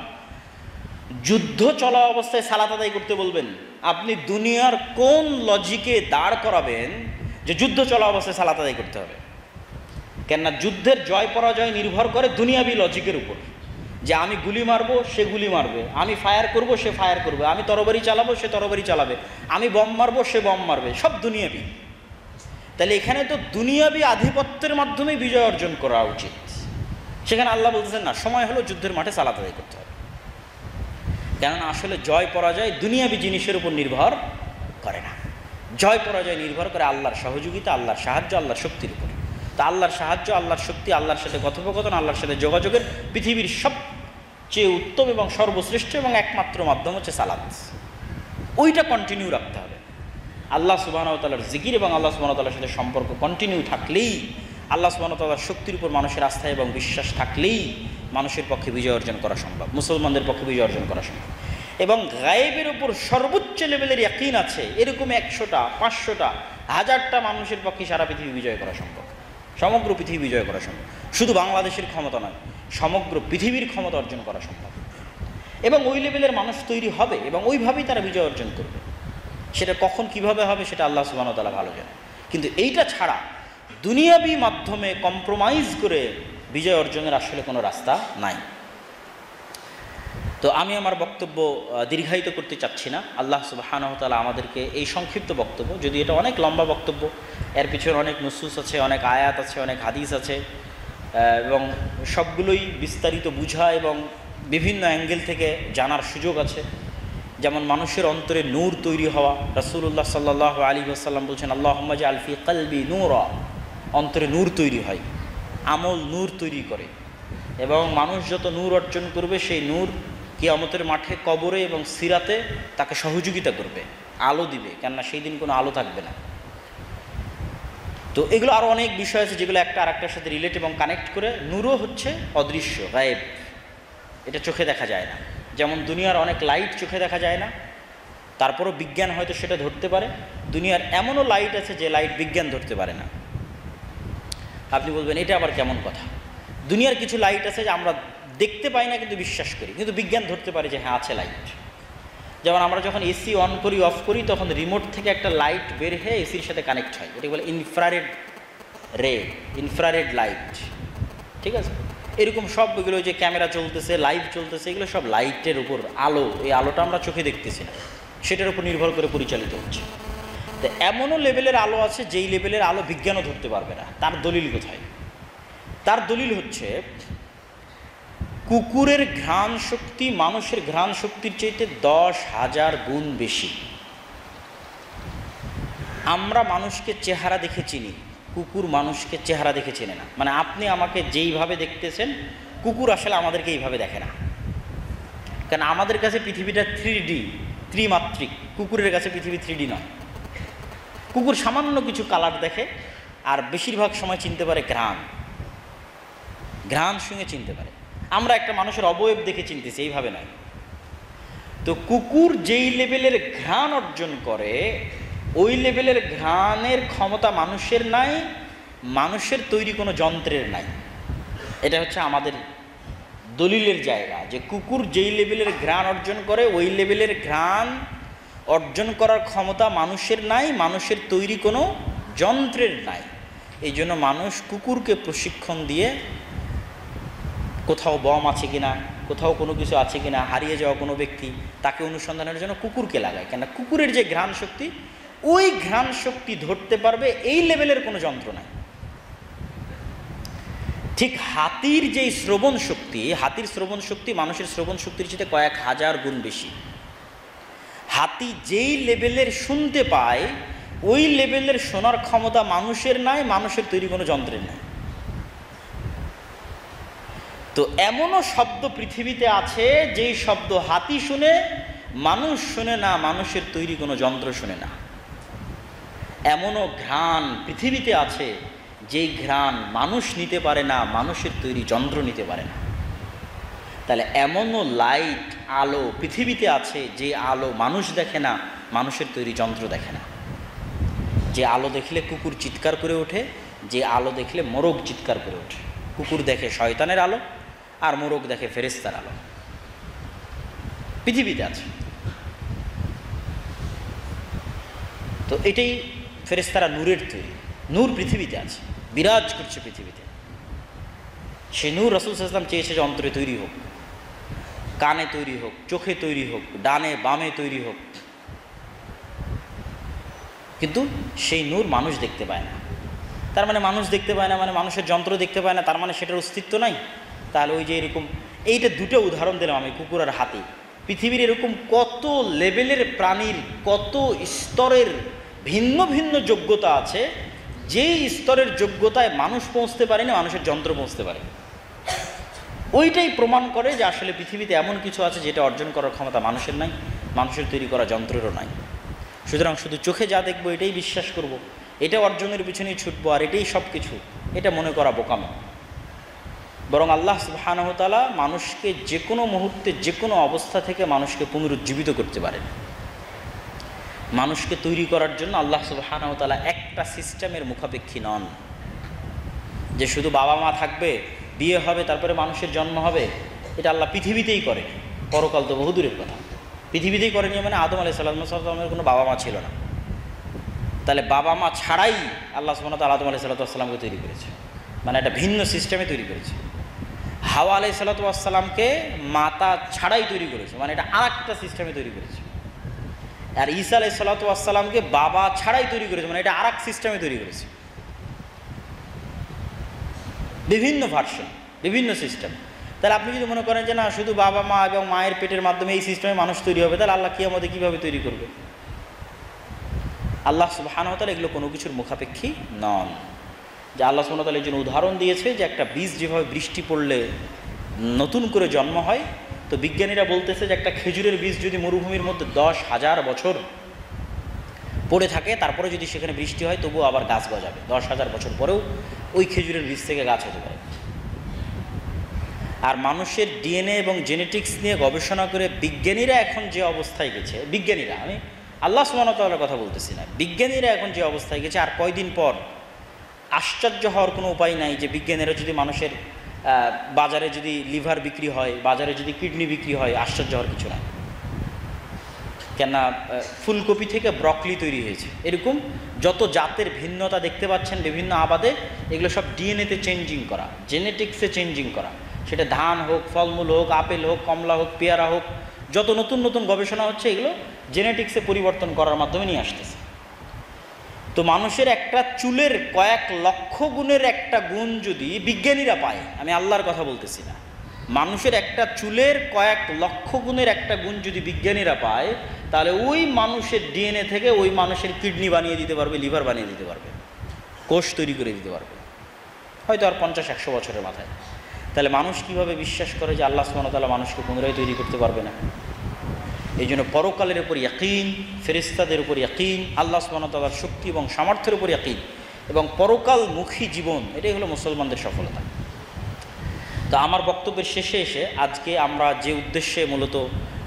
যুদ্ধ চলা অবস্থায় সালাত আদায় করতে বলবেন? আপনি দুনিয়ার কোন লজিকে দাঁড় করাবেন যে যুদ্ধ চলা অবস্থায় সালাত আদায় করতে হবে? কেননা যুদ্ধের জয় পরাজয় নির্ভর করে দুনিয়াবি লজিকের উপর, যে আমি গুলি মারবো সে গুলি মারবে, আমি ফায়ার করব সে ফায়ার করবে, আমি তরবারি চালাবো সে তরবারি চালাবে, আমি বম মারবো সে বম মারবে, সব দুনিয়াবি। তাহলে এখানে তো দুনিয়াবি আধিপত্যের মাধ্যমেই বিজয় অর্জন করা উচিত। সেখানে আল্লাহ বলতেছেন না, সময় হলো যুদ্ধের মাঠে সালাত আদায় করতে হবে। কেননা আসলে জয় পরাজয় দুনিয়াবি জিনিসের উপর নির্ভর করে না, জয় পরাজয় নির্ভর করে আল্লাহর সহযোগিতা, আল্লাহর সাহায্য, আল্লাহর শক্তির উপর। তা আল্লাহর সাহায্য, আল্লাহর শক্তি, আল্লাহর সাথে কথোপকথন, আল্লাহর সাথে যোগাযোগের পৃথিবীর সবচেয়ে উত্তম এবং সর্বশ্রেষ্ঠ এবং একমাত্র মাধ্যম হচ্ছে সালাত। ওইটা কন্টিনিউ রাখতে হবে। আল্লাহ সুবহানাহু ওয়া তাআলার জিকির এবং আল্লাহ সুবহানাহু ওয়া তাআলার সাথে সম্পর্ক কন্টিনিউ থাকলেই, আল্লাহ সুবহানাহু ওয়া তাআলার শক্তির উপর মানুষের আস্থা এবং বিশ্বাস থাকলেই মানুষের পক্ষে বিজয় অর্জন করা সম্ভব, মুসলমানদের পক্ষে বিজয় অর্জন করা সম্ভব। এবং গায়েবের উপর সর্বোচ্চ লেভেলের ইয়াকিন আছে এরকম 100টা, 500টা, 1000টা মানুষের পক্ষে সারা পৃথিবী বিজয় করা সম্ভব, সমগ্র পৃথিবী বিজয় করা সম্ভব। শুধু বাংলাদেশের ক্ষমতা নয়, সমগ্র পৃথিবীর ক্ষমতা অর্জন করা সম্ভব। এবং ওই লেভেলের মানুষ তৈরি হবে এবং ওইভাবেই তারা বিজয় অর্জন করবে। সেটা কখন কিভাবে হবে সেটা আল্লাহ সুবহানাহু ওয়া তাআলা ভালো জানেন। কিন্তু এইটা ছাড়া দুনিয়াবি মাধ্যমে কম্প্রোমাইজ করে বিজয় অর্জনের আসলে কোনো রাস্তা নাই। তো আমি আমার বক্তব্য দীর্ঘায়িত করতে চাচ্ছি না। আল্লাহ সুবহানাহু ওয়া তাআলা আমাদেরকে এই সংক্ষিপ্ত বক্তব্য, যদি এটা অনেক লম্বা বক্তব্য, এর পিছনে অনেক নুসুস আছে, অনেক আয়াত আছে, অনেক হাদিস আছে, এবং সবগুলোই বিস্তারিত বুঝা এবং বিভিন্ন অ্যাঙ্গেল থেকে জানার সুযোগ আছে। যেমন মানুষের অন্তরে নূর তৈরি হওয়া, রাসূলুল্লাহ সাল্লাল্লাহু আলাইহি ওয়াসাল্লাম বলছেন আল্লাহুম্মা জাআল ফি কলবি নূরা, অন্তরে নূর তৈরি হয়, আমল নূর তৈরি করে। এবং মানুষ যত নূর অর্জন করবে সেই নূর কিয়ামতের মাঠে, কবরে এবং সিরাতে তাকে সহযোগিতা করবে, আলো দিবে, কেননা সেই দিন কোনো আলো থাকবে না। তো এগুলো আরও অনেক বিষয় আছে যেগুলো একটা আরেকটার সাথে রিলেট এবং কানেক্ট করে। নূরও হচ্ছে অদৃশ্য, গায়েব, এটা চোখে দেখা যায় না। যেমন দুনিয়ার অনেক লাইট চোখে দেখা যায় না, তারপরও বিজ্ঞান হয়তো সেটা ধরতে পারে। দুনিয়ার এমনও লাইট আছে যে লাইট বিজ্ঞান ধরতে পারে না। আপনি বলবেন এটা আবার কেমন কথা? দুনিয়ার কিছু লাইট আছে যে আমরা দেখতে পাই না কিন্তু বিশ্বাস করি, কিন্তু বিজ্ঞান ধরতে পারে যে হ্যাঁ আছে লাইট। যেমন আমরা যখন এসি অন করি, অফ করি, তখন রিমোট থেকে একটা লাইট বের হয়ে এসির সাথে কানেক্ট হয়, এটা বলে ইনফ্রারেড রে, ইনফ্রারেড লাইট। ঠিক আছে? এরকম সবগুলো যে ক্যামেরা চলতেছে, লাইভ চলতেছে, এগুলো সব লাইটের উপর আলো, এই আলোটা আমরা চোখে দেখতেছি না, সেটার উপর নির্ভর করে পরিচালিত হচ্ছে। তো এমনও লেভেলের আলো আছে যেই লেভেলের আলো বিজ্ঞানও ধরতে পারবে না। তার দলিল কোথায়? তার দলিল হচ্ছে কুকুরের ঘ্রাণ শক্তি মানুষের ঘ্রাণ শক্তির চাইতে 10,000 গুণ বেশি। আমরা মানুষকে চেহারা দেখে চিনি, কুকুর মানুষকে চেহারা দেখে চেনে না। মানে আপনি আমাকে যেইভাবে দেখতেছেন, কুকুর আসলে আমাদেরকে এইভাবে দেখে না। কারণ আমাদের কাছে পৃথিবীটা 3D, ত্রিমাত্রিক। কুকুরের কাছে পৃথিবী 3D নয়। কুকুর সামান্য কিছু কালার দেখে, আর বেশিরভাগ সময় চিনতে পারে ঘ্রাণ সঙ্গে চিনতে পারে। আমরা একটা মানুষের অবয়ব দেখে চিনতেছি, এইভাবে নয়। তো কুকুর যেই লেভেলের ঘ্রাণ অর্জন করে, ওই লেভেলের ঘ্রাণের ক্ষমতা মানুষের নাই, মানুষের তৈরি কোনো যন্ত্রের নাই। এটা হচ্ছে আমাদের দলিলের জায়গা, যে কুকুর যেই লেভেলের ঘ্রাণ অর্জন করে, ওই লেভেলের ঘ্রাণ অর্জন করার ক্ষমতা মানুষের নাই, মানুষের তৈরি কোনো যন্ত্রের নাই। এই জন্য মানুষ কুকুরকে প্রশিক্ষণ দিয়ে কোথাও বম আছে কিনা, কোথাও কোনো কিছু আছে কিনা, হারিয়ে যাওয়া কোনো ব্যক্তি, তাকে অনুসন্ধানের জন্য কুকুরকে লাগায়। কেন? কুকুরের যে ঘ্রাণ শক্তি, ওই ঘ্রাণ শক্তি ধরতে পারবে এই লেভেলের কোনো যন্ত্র নাই। ঠিক হাতির যেই শ্রবণ শক্তি, হাতির শ্রবণ শক্তি মানুষের শ্রবণ শক্তির চেয়ে কয়েক হাজার গুণ বেশি। হাতি যেই লেভেলের শুনতে পায়, ওই লেভেলের শোনার ক্ষমতা মানুষের নাই, মানুষের তৈরি কোনো যন্ত্রের নাই। তো এমনও শব্দ পৃথিবীতে আছে যেই শব্দ হাতি শুনে, মানুষ শুনে না, মানুষের তৈরি কোনো যন্ত্র শুনে না। এমনও ঘ্রাণ পৃথিবীতে আছে যেই ঘ্রাণ মানুষ নিতে পারে না, মানুষের তৈরি যন্ত্র নিতে পারে না। তাহলে এমনও লাইট, আলো পৃথিবীতে আছে যে আলো মানুষ দেখে না, মানুষের তৈরি যন্ত্র দেখে না। যে আলো দেখলে কুকুর চিৎকার করে ওঠে, যে আলো দেখলে মোরগ চিৎকার করে ওঠে। কুকুর দেখে শয়তানের আলো, আর মোরগ দেখে ফেরেশতার আলো। পৃথিবীতে আছে। তো এটাই, ফেরেশতারা নূরের তৈরি। নূর পৃথিবীতে আছে, বিরাজ করছে পৃথিবীতে। সে নূর রাসূল সাল্লাল্লাহু আলাইহি ওয়াসাল্লাম চেয়েছে যে অন্তরে তৈরি হোক, কানে তৈরি হোক, চোখে তৈরি হোক, ডানে বামে তৈরি হোক। কিন্তু সেই নূর মানুষ দেখতে পায় না। তার মানে মানুষ দেখতে পায় না মানে মানুষের যন্ত্র দেখতে পায় না, তার মানে সেটার অস্তিত্ব নাই। তাহলে ওই যে এরকম, এইটা দুটো উদাহরণ দিলাম আমি, কুকুর আর হাতি। পৃথিবীর এরকম কত লেভেলের প্রাণীর, কত স্তরের ভিন্ন ভিন্ন যোগ্যতা আছে, যেই স্তরের যোগ্যতায় মানুষ পৌঁছতে পারে না, মানুষের যন্ত্র পৌঁছতে পারে। ওইটাই প্রমাণ করে যে আসলে পৃথিবীতে এমন কিছু আছে যেটা অর্জন করার ক্ষমতা মানুষের নাই, মানুষের তৈরি করা যন্ত্রেরও নাই। সুতরাং শুধু চোখে যা দেখবো এটাই বিশ্বাস করব, এটা অর্জনের পিছনেই ছুটবো, আর এটাই সব কিছু, এটা মনে করা বোকামি। বরং আল্লাহ সুবহানাহু ওয়া তাআলা মানুষকে যে কোনো মুহূর্তে, যে কোনো অবস্থা থেকে মানুষকে পুনরুজ্জীবিত করতে পারেন। মানুষকে তৈরি করার জন্য আল্লাহ সুবহানাহু ওয়া তাআলা একটা সিস্টেমের মুখাপেক্ষী নন, যে শুধু বাবা মা থাকবে, বিয়ে হবে, তারপরে মানুষের জন্ম হবে। এটা আল্লাহ পৃথিবীতেই করে, পরকাল তো বহুদূরের কথা। পৃথিবীতেই করেনি মানে আদম আলাইহিস সালামের কোনো বাবা মা ছিল না। তাহলে বাবা মা ছাড়াই আল্লাহ সুবহানাহু ওয়া তাআলা আদম আলাইহিস সালামকে তৈরি করেছে, মানে একটা ভিন্ন সিস্টেমে তৈরি করেছে। হাওয়া আলাইহিস সালামকে মাতা ছাড়াই তৈরি করেছে, মানে এটা আর একটা সিস্টেমে তৈরি করেছে। আর ঈসা আলাইহিস সালামকে বাবা ছাড়াই তৈরি করেছে, মানে এটা আর এক সিস্টেমে তৈরি করেছে। বিভিন্ন ভার্সন, বিভিন্ন সিস্টেম। তাহলে আপনি যদি মনে করেন যে না, শুধু বাবা মা এবং মায়ের পেটের মাধ্যমে এই সিস্টেমে মানুষ তৈরি হবে, তাহলে আল্লাহ কিয়ামতে কীভাবে তৈরি করবে? আল্লাহ সুবহানাহু ওয়া তাআলা এগুলো কোনো কিছুর মুখাপেক্ষী নন। যে আল্লাহ সুবহানাহু ওয়া তাআলা এই জন্য উদাহরণ দিয়েছে যে একটা বীজ যেভাবে বৃষ্টি পড়লে নতুন করে জন্ম হয়, তো বিজ্ঞানীরা বলতেছে যে একটা খেজুরের বীজ যদি মরুভূমির মধ্যে 10,000 বছর পড়ে থাকে, তারপরে যদি সেখানে বৃষ্টি হয়, তবুও আবার গাছ গজাবে। 10,000 বছর পরেও ওই খেজুরের বীজ থেকে গাছ হতে পারে। আর মানুষের ডিএনএ এবং জেনেটিক্স নিয়ে গবেষণা করে বিজ্ঞানীরা এখন যে অবস্থায় গেছে, বিজ্ঞানীরা, আমি আল্লাহ সুবহানাহু ওয়া তাআলার কথা বলতেছি না, বিজ্ঞানীরা এখন যে অবস্থায় গেছে, আর কয়দিন পর আশ্চর্য হওয়ার কোনো উপায় নাই যে বিজ্ঞানীরা যদি মানুষের বাজারে যদি লিভার বিক্রি হয়, বাজারে যদি কিডনি বিক্রি হয়, আশ্চর্য হওয়ার কিছু নাই। কেননা ফুলকপি থেকে ব্রকলি তৈরি হয়েছে। এরকম যত জাতের ভিন্নতা দেখতে পাচ্ছেন বিভিন্ন আবাদে, এগুলো সব ডিএনএতে চেঞ্জিং করা, জেনেটিক্সে চেঞ্জিং করা। সেটা ধান হোক, ফলমূল হোক, আপেল হোক, কমলা হোক, পেয়ারা হোক, যত নতুন নতুন গবেষণা হচ্ছে এগুলো জেনেটিক্সে পরিবর্তন করার মাধ্যমে নিয়ে আসতেছে। তো মানুষের একটা চুলের কয়েক লক্ষ গুণের একটা গুণ যদি বিজ্ঞানীরা পায়, আমি আল্লাহর কথা বলতেছি না, মানুষের একটা চুলের কয়েক লক্ষ গুণের একটা গুণ যদি বিজ্ঞানীরা পায়, তাহলে ওই মানুষের ডিএনএ থেকে ওই মানুষের কিডনি বানিয়ে দিতে পারবে, লিভার বানিয়ে দিতে পারবে, কোষ তৈরি করে দিতে পারবে, হয়তো আর 50-100 বছরের মাথায়। তাহলে মানুষ কিভাবে বিশ্বাস করে যে আল্লাহ সুবহানাহু ওয়া তাআলা মানুষকে পুনরায় তৈরি করতে পারবে না? এই জন্য পরকালের উপর ইয়াকিন, ফেরেশতাদের উপর ইয়াকিন, আল্লাহ সুবহানাহু ওয়া তাআলার শক্তি এবং সামর্থ্যের উপর ইয়াকিন এবং পরকালমুখী জীবন, এটাই হলো মুসলমানদের সফলতা। তো আমার বক্তব্যের শেষে এসে আজকে আমরা যে উদ্দেশ্যে মূলত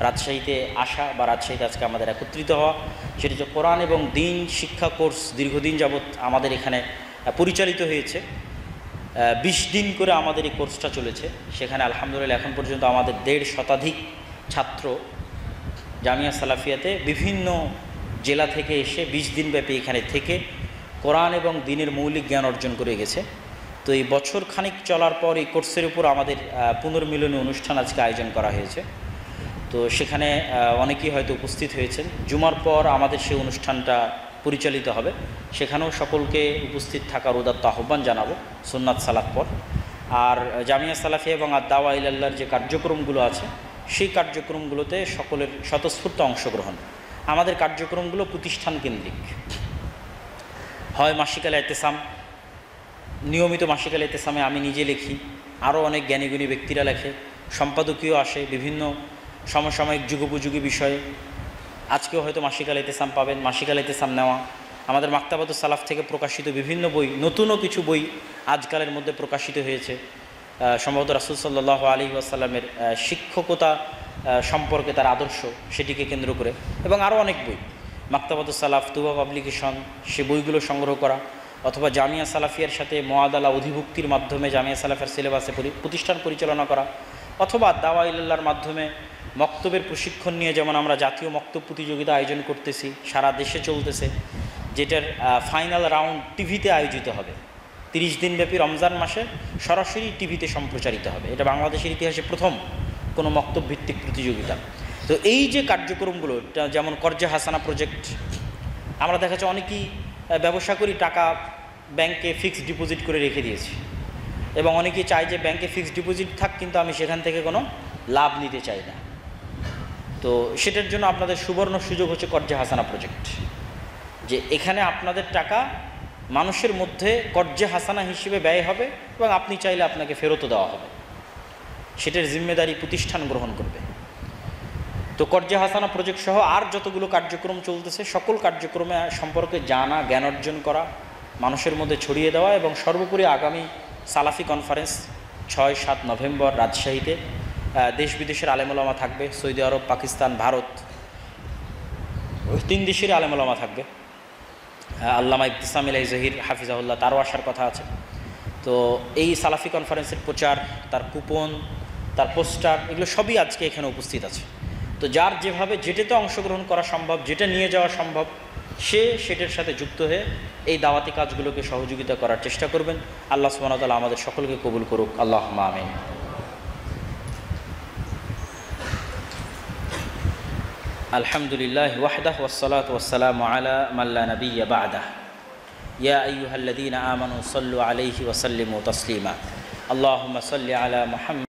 রাজশাহীতে আসা বা রাজশাহীতে আজকে আমাদের একত্রিত হওয়া, সেটা হচ্ছে কোরআন এবং দিন শিক্ষা কোর্স দীর্ঘদিন যাবৎ আমাদের এখানে পরিচালিত হয়েছে। 20 দিন করে আমাদের এই কোর্সটা চলেছে। সেখানে আলহামদুলিল্লাহ এখন পর্যন্ত আমাদের 1.5 শতাধিক ছাত্র জামিয়া সালাফিয়াতে বিভিন্ন জেলা থেকে এসে 20 দিন ব্যাপী এখানে থেকে কোরআন এবং দিনের মৌলিক জ্ঞান অর্জন করে গেছে। তো এই বছর খানিক চলার পর এই কোর্সের উপর আমাদের পুনর্মিলনী অনুষ্ঠান আজকে আয়োজন করা হয়েছে। তো সেখানে অনেকেই হয়তো উপস্থিত হয়েছেন। জুমার পর আমাদের সেই অনুষ্ঠানটা পরিচালিত হবে, সেখানেও সকলকে উপস্থিত থাকার উদাত্ত আহ্বান জানাবো সুন্নাত সালাত পর। আর জামিয়া সালাফিয়া এবং দাওয়া ইলাল্লাহর যে কার্যক্রমগুলো আছে, সেই কার্যক্রমগুলোতে সকলের স্বতঃস্ফূর্ত অংশগ্রহণ। আমাদের কার্যক্রমগুলো প্রতিষ্ঠান কেন্দ্রিক, হয় মাসিক আল ইতিসাম, নিয়মিত মাসিক আল ইতিসামে আমি নিজে লিখি, আরও অনেক জ্ঞানীগুণী ব্যক্তিরা লেখে, সম্পাদকীয় আসে বিভিন্ন সমসাময়িক যুগোপযোগী বিষয়ে। আজকেও হয়তো মাসিক আল ইতিসাম পাবেন, মাসিক আল ইতিসাম নেওয়া। আমাদের মাকতাবাতুস সালাফ থেকে প্রকাশিত বিভিন্ন বই, নতুনও কিছু বই আজকালের মধ্যে প্রকাশিত হয়েছে, সম্ভবত রাসূল সাল্লাল্লাহু আলাইহি ওয়াসাল্লামের শিক্ষকতা সম্পর্কে তার আদর্শ, সেটিকে কেন্দ্র করে, এবং আরও অনেক বই। মাকতাবাতুস সালাফ, তুবা পাবলিকেশন, সে বইগুলো সংগ্রহ করা, অথবা জামিয়া সালাফিয়ার সাথে মুআদালা অধিভুক্তির মাধ্যমে জামিয়া সালাফিয়ার সিলেবাসে প্রতিষ্ঠান পরিচালনা করা, অথবা দাওয়া ইলাল্লাহর মাধ্যমে মক্তবের প্রশিক্ষণ নিয়ে, যেমন আমরা জাতীয় মক্তব প্রতিযোগিতা আয়োজন করতেছি, সারা দেশে চলতেছে, যেটার ফাইনাল রাউন্ড টিভিতে আয়োজিত হবে। 30 দিনব্যাপী রমজান মাসে সরাসরি টিভিতে সম্প্রচারিত হবে। এটা বাংলাদেশের ইতিহাসে প্রথম কোনো মক্তব ভিত্তিক প্রতিযোগিতা। তো এই যে কার্যক্রমগুলো, যেমন কর্জে হাসানা প্রজেক্ট, আমরা দেখা যাচ্ছে অনেকেই ব্যবসা করি, টাকা ব্যাংকে ফিক্সড ডিপোজিট করে রেখে দিয়েছি, এবং অনেকেই চায় যে ব্যাংকে ফিক্সড ডিপোজিট থাক, কিন্তু আমি সেখান থেকে কোনো লাভ নিতে চাই না। তো সেটার জন্য আপনাদের সুবর্ণ সুযোগ হচ্ছে কর্জে হাসানা প্রজেক্ট, যে এখানে আপনাদের টাকা মানুষের মধ্যে কর্জে হাসানা হিসেবে ব্যয় হবে, এবং আপনি চাইলে আপনাকে ফেরতও দেওয়া হবে। সেটার জিম্মেদারি প্রতিষ্ঠান গ্রহণ করবে। তো কর্জে হাসানা প্রজেক্ট সহ আর যতগুলো কার্যক্রম চলতেছে, সকল কার্যক্রমে সম্পর্কে জানা, জ্ঞান অর্জন করা, মানুষের মধ্যে ছড়িয়ে দেওয়া, এবং সর্বোপরি আগামী সালাফি কনফারেন্স 6-7 নভেম্বর রাজশাহীতে দেশ বিদেশের আলেম ওলামা থাকবে। সৌদি আরব, পাকিস্তান, ভারত, 3 দেশেরই আলেম ওলামা থাকবে। আল্লামা ইবতিসাম ইলাহি জহির হাফিজাহুল্লাহ, তারও আসার কথা আছে। তো এই সালাফি কনফারেন্সের প্রচার, তার কুপন, তার পোস্টার, এগুলো সবই আজকে এখানে উপস্থিত আছে। তো যার যেভাবে যেটাতে অংশগ্রহণ করা সম্ভব, যেটা নিয়ে যাওয়া সম্ভব, সে সেটার সাথে যুক্ত হয়ে এই দাওয়াতি কাজগুলোকে সহযোগিতা করার চেষ্টা করবেন। আল্লাহ সুবহানাহু ওয়া তাআলা আমাদের সকলকে কবুল করুক। আল্লাহুম্মা আমিন। আলহামদুলিল্লাহ ওয়াহদাহু ওয়াসসালাতু ওয়াসসালামু আলা মান লা নাবিয়্যা বা'দাহু। ইয়া আইয়ুহাল্লাযীনা আমানু সাল্লু আলাইহি ওয়া সাল্লিমু তাসলিমা। আল্লাহুম্মা সাল্লি আলা মুহাম্মাদ।